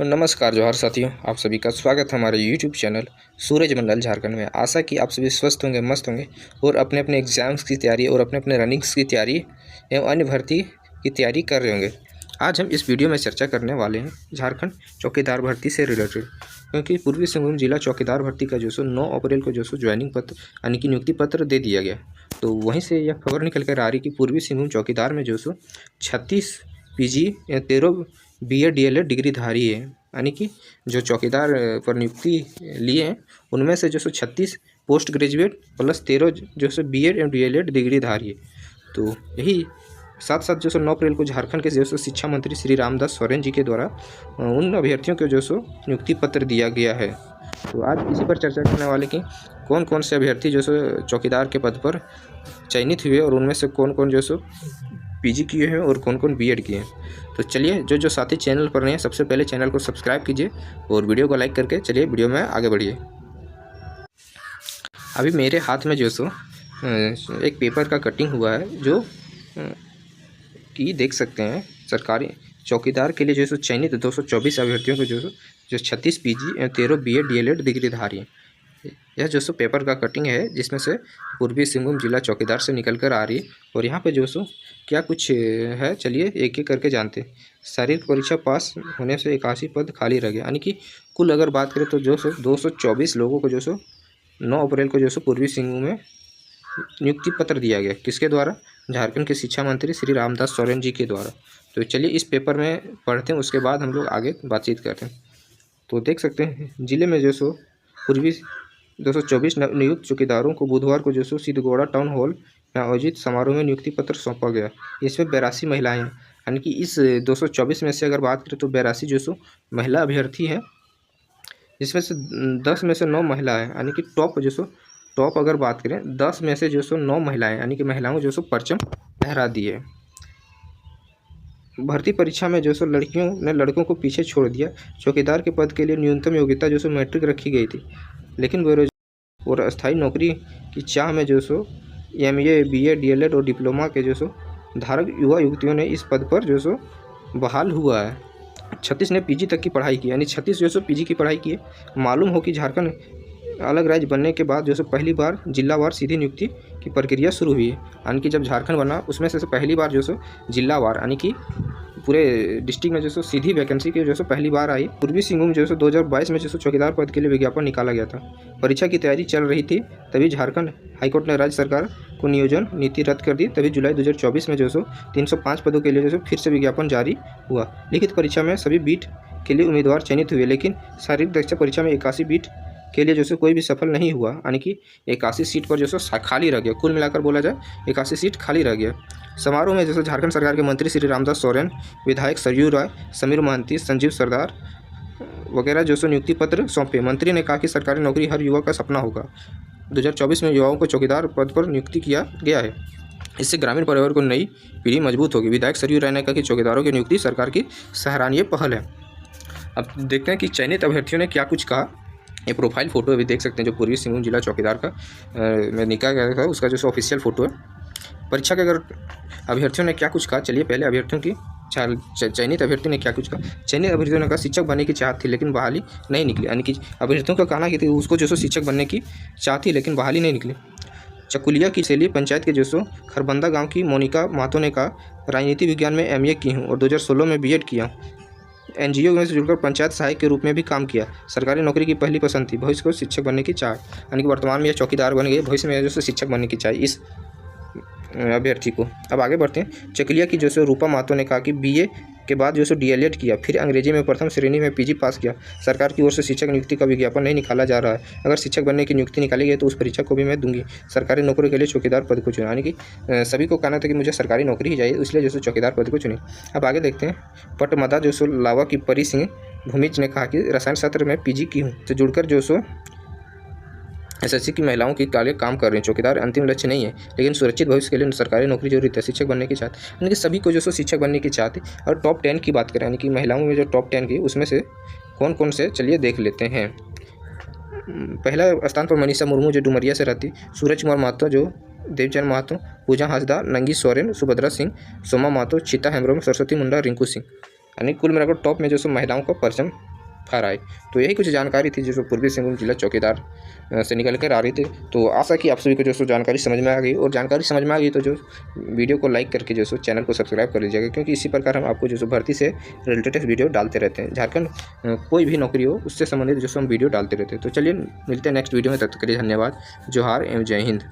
नमस्कार जोहार साथियों, आप सभी का स्वागत है हमारे YouTube चैनल सूरज मंडल झारखंड में। आशा कि आप सभी स्वस्थ होंगे, मस्त होंगे और अपने अपने एग्ज़ाम्स की तैयारी और अपने अपने रनिंग्स की तैयारी एवं अन्य भर्ती की तैयारी कर रहे होंगे। आज हम इस वीडियो में चर्चा करने वाले हैं झारखंड चौकीदार भर्ती से रिलेटेड, क्योंकि पूर्वी सिंहभूम जिला चौकीदार भर्ती का 9 अप्रैल को ज्वाइनिंग पत्र यानी कि नियुक्ति पत्र दे दिया गया। तो वहीं से यह खबर निकल कर आ रही कि पूर्वी सिंहभूम चौकीदार में 36 PG या 13 BA DLED डिग्रीधारी है, यानी कि जो चौकीदार पर नियुक्ति लिए हैं उनमें से 36 पोस्ट ग्रेजुएट प्लस 13 BA एवं DLED डिग्रीधारी है। तो यही साथ साथ 9 अप्रैल को झारखंड के शिक्षा मंत्री श्री रामदास सोरेन जी के द्वारा उन अभ्यर्थियों को नियुक्ति पत्र दिया गया है। तो आज इसी पर चर्चा करने वाले कि कौन कौन से अभ्यर्थी चौकीदार के पद पर चयनित हुए और उनमें से कौन कौन PG किए हैं और कौन कौन BEd किए हैं। तो चलिए जो साथी चैनल पर नहीं हैं, सबसे पहले चैनल को सब्सक्राइब कीजिए और वीडियो को लाइक करके चलिए वीडियो में आगे बढ़िए। अभी मेरे हाथ में एक पेपर का कटिंग हुआ है जो कि देख सकते हैं सरकारी चौकीदार के लिए चयनित 224 अभ्यर्थियों को जो 36 PG एवं 13 BA DLED डिग्रीधारी हैं। यह पेपर का कटिंग है जिसमें से पूर्वी सिंहभूम जिला चौकीदार से निकल कर आ रही है। और यहाँ पे क्या कुछ है, चलिए एक एक करके जानते हैं। शारीरिक परीक्षा पास होने से 81 पद खाली रह गया, यानी कि कुल अगर बात करें तो 224 लोगों को 9 अप्रैल को पूर्वी सिंहभूम में नियुक्ति पत्र दिया गया। किसके द्वारा? झारखंड के शिक्षा मंत्री श्री रामदास सोरेन जी के द्वारा। तो चलिए इस पेपर में पढ़ते हैं, उसके बाद हम लोग आगे बातचीत करते हैं। तो देख सकते हैं जिले में पूर्वी 224 नियुक्त चौकीदारों को बुधवार को सिद्धगोड़ा टाउन हॉल में आयोजित समारोह में नियुक्ति पत्र सौंपा गया। इसमें 82 महिलाएं हैं, यानी कि इस 224 में से अगर बात करें तो 82 महिला अभ्यर्थी हैं, जिसमें से 10 में से 9 महिला है, यानी कि टॉप अगर बात करें 10 में से 9 महिलाएं, यानी कि महिलाओं को परचम लहरा दी है। भर्ती परीक्षा में लड़कियों ने लड़कों को पीछे छोड़ दिया। चौकीदार के पद के लिए न्यूनतम योग्यता मैट्रिक रखी गई थी, लेकिन बेरोजगार और अस्थायी नौकरी की चाह में MA BA DLED और डिप्लोमा के धारक युवा युवतियों ने इस पद पर बहाल हुआ है। 36 ने PG तक की पढ़ाई की, यानी 36 PG की पढ़ाई की है। मालूम हो कि झारखंड अलग राज्य बनने के बाद पहली बार जिलावार सीधी नियुक्ति की प्रक्रिया शुरू हुई है, यानी कि जब झारखंड बना उसमें से पहली बार जिलावार यानी कि पूरे डिस्ट्रिक्ट में सीधी वैकेंसी की पहली बार आई। पूर्वी सिंहभूम 2022 में चौकीदार पद के लिए विज्ञापन निकाला गया था। परीक्षा की तैयारी चल रही थी, तभी झारखंड हाईकोर्ट ने राज्य सरकार को नियोजन नीति रद्द कर दी। तभी जुलाई 2024 में 305 पदों के लिए फिर से विज्ञापन जारी हुआ। लिखित परीक्षा में सभी बीट के लिए उम्मीदवार चयनित हुए, लेकिन शारीरिक दक्षता परीक्षा में 81 बीट के लिए कोई भी सफल नहीं हुआ, यानी कि 81 सीट पर खाली रह गया। कुल मिलाकर बोला जाए 81 सीट खाली रह गया। समारोह में झारखंड सरकार के मंत्री श्री रामदास सोरेन, विधायक सरयू राय, समीर महंती, संजीव सरदार वगैरह नियुक्ति पत्र सौंपे। मंत्री ने कहा कि सरकारी नौकरी हर युवा का सपना होगा। 2024 में युवाओं को चौकीदार पद पर नियुक्ति किया गया है, इससे ग्रामीण परिवार को नई पीढ़ी मजबूत होगी। विधायक सरयू राय ने कहा कि चौकीदारों की नियुक्ति सरकार की सराहनीय पहल है। अब देखते हैं कि चयनित अभ्यर्थियों ने क्या कुछ कहा। ये प्रोफाइल फ़ोटो अभी देख सकते हैं जो पूर्वी सिंहभूम जिला चौकीदार का में निकाला गया था, उसका ऑफिशियल फ़ोटो है। परीक्षा के अगर अभ्यर्थियों ने क्या कुछ कहा, चलिए पहले अभ्यर्थियों की चयनित अभ्यर्थियों ने क्या कुछ कहा। चयनित अभ्यर्थियों ने कहा शिक्षक बनने की चाहत थी लेकिन बहाली नहीं निकली, यानी कि अभ्यर्थियों का कहना कि उसको शिक्षक बनने की चाह थी लेकिन बहाली नहीं निकली। चकुलिया की सैली पंचायत के खरबंदा गाँव की मोनिका महतो ने कहा राजनीति विज्ञान में MA की हूँ और 2016 में BEd किया। NGO में से जुड़कर पंचायत सहायक के रूप में भी काम किया। सरकारी नौकरी की पहली पसंद थी, भविष्य को शिक्षक बनने की चाह, यानी कि वर्तमान में यह चौकीदार बन गए, भविष्य में शिक्षक बनने की चाह इस अभ्यर्थी को। अब आगे बढ़ते हैं। चकिलिया की रूपा महतो ने कहा कि BA के बाद DLED किया, फिर अंग्रेजी में प्रथम श्रेणी में PG पास किया। सरकार की ओर से शिक्षक नियुक्ति का विज्ञापन नहीं निकाला जा रहा है। अगर शिक्षक बनने की नियुक्ति निकाली गई तो उस परीक्षा को भी मैं दूंगी। सरकारी नौकरी के लिए चौकीदार पद को चुना, यानी कि सभी को कहना था कि मुझे सरकारी नौकरी ही चाहिए, इसलिए चौकीदार पद को चुनी। अब आगे देखते हैं। पटमदा लावा की परी सिंह भूमिज ने कहा कि रसायन शास्त्र में PG की हूँ, तो जुड़कर SSC की महिलाओं की काले काम कर रहे हैं। चौकीदार अंतिम लक्ष्य नहीं है, लेकिन सुरक्षित भविष्य के लिए सरकारी नौकरी जरूरी है। शिक्षक बनने की चाहत, यानी कि सभी को शिक्षक बनने की चाहत है। और टॉप 10 की बात करें, यानी कि महिलाओं में टॉप 10 की, उसमें से कौन कौन से चलिए देख लेते हैं। पहला स्थान पर मनीषा मुर्मू जो डुमरिया से रहती, सूरज कुमार महतो जो देवचंद महतो, पूजा हांसदा, नंगी सोरेन, सुभद्रा सिंह, सोमा महतो, चिता हेम्ब्रम, सरस्वती मुंडा, रिंकू सिंह, यानी कुल मिलाकर टॉप में महिलाओं का परचम फर आए। तो यही कुछ जानकारी थी जो पूर्वी सिंहभूम जिला चौकीदार से निकल कर आ रही थी। तो आशा कि आप सभी को जो जानकारी समझ में आ गई, और जानकारी समझ में आ गई तो जो वीडियो को लाइक करके जो चैनल को सब्सक्राइब कर लीजिएगा, क्योंकि इसी प्रकार हम आपको जो भर्ती से रिलेटेड वीडियो डालते रहते हैं। झारखंड कोई भी नौकरी हो उससे संबंधित जो हम वीडियो डालते रहते हैं। तो चलिए मिलते हैं नेक्स्ट वीडियो में, तब तक के लिए धन्यवाद। जोहार एवं जय हिंद।